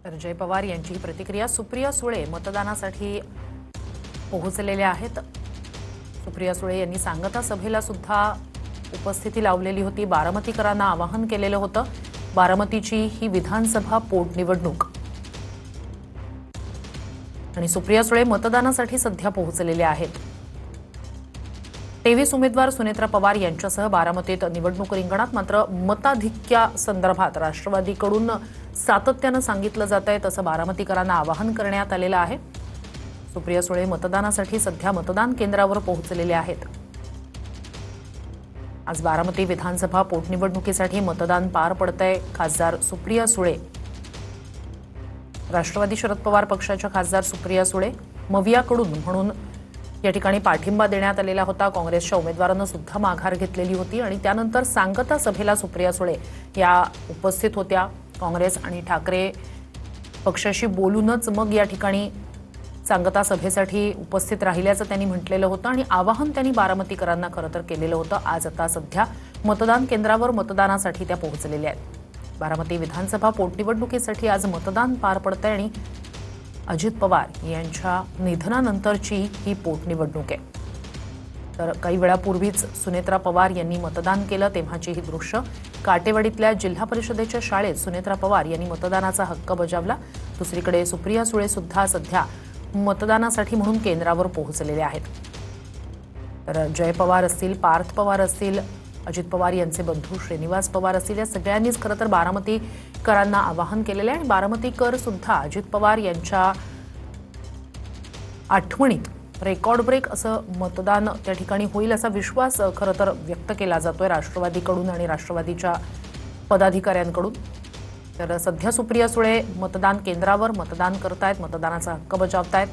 तर जय पवार यांची ही प्रतिक्रिया. सुप्रिया सुळे मतदानासाठी पोहोचलेल्या आहेत. सुप्रिया सुळे यांनी सांगता सभेला सुद्धा उपस्थिती लावलेली होती. बारामतीकरांना आवाहन केलेलं होतं. बारामतीची ही विधानसभा पोटनिवडणूक आणि सुप्रिया सुळे मतदानासाठी सध्या पोहोचलेल्या आहेत. 23 उमेदवार सुनेत्रा पवार यांच्यासह बारामतीत निवडणूक रिंगणात. मात्र मताधिक्या संदर्भात राष्ट्रवादीकडून सातत्यानं सांगितलं जात आहे तसं बारामतीकरांना आवाहन करण्यात आलेलं आहे. सुप्रिया सुळे मतदानासाठी सध्या मतदान केंद्रावर पोहोचलेले आहेत. आज बारामती विधानसभा पोटनिवडणुकीसाठी मतदान पार पडतंय. खासदार सुप्रिया सुळे, राष्ट्रवादी शरद पवार पक्षाच्या खासदार सुप्रिया सुळे मवियाकडून म्हणून या ठिकाणी पाठिंबा देण्यात आलेला होता. काँग्रेसच्या उमेदवारांना सुद्धा माघार घेतलेली होती आणि त्यानंतर सांगता सभेला सुप्रिया सुळे या उपस्थित होत्या. काँग्रेस आणि ठाकरे पक्षाशी बोलूनच मग या ठिकाणी सांगता सभेसाठी उपस्थित राहिल्याचं त्यांनी म्हटलेलं होतं आणि आवाहन त्यांनी बारामतीकरांना खरं तर केलेलं होतं. आज आता सध्या मतदान केंद्रावर मतदानासाठी त्या पोहोचलेल्या आहेत. बारामती विधानसभा पोटनिवडणुकीसाठी आज मतदान पार पडतंय आणि अजित पवार यांच्या निधनानंतरची ही पोटनिवडणूक आहे. तर काही वेळापूर्वीच सुनेत्रा पवार यांनी मतदान केलं तेव्हाची ही दृश्य. काटेवाडीतल्या जिल्हा परिषदेच्या शाळेत सुनेत्रा पवार यांनी मतदानाचा हक्क बजावला. दुसरीकडे सुप्रिया सुळे सुद्धा सध्या मतदानासाठी म्हणून केंद्रावर पोहोचलेले आहेत. तर जय पवार असतील, पार्थ पवार असतील, अजित पवार यांचे बंधू श्रीनिवास पवार असतील, या सगळ्यांनीच खरं तर बारामतीकरांना आवाहन केलेलं आहे आणि बारामतीकर सुद्धा अजित पवार यांच्या आठवणीत रेकॉर्ड ब्रेक असं मतदान त्या ठिकाणी होईल असा विश्वास खरं तर व्यक्त केला जातोय राष्ट्रवादीकडून आणि राष्ट्रवादीच्या पदाधिकाऱ्यांकडून. तर सध्या सुप्रिया सुळे मतदान केंद्रावर मतदान करतायत, मतदानाचा हक्क बजावतायत.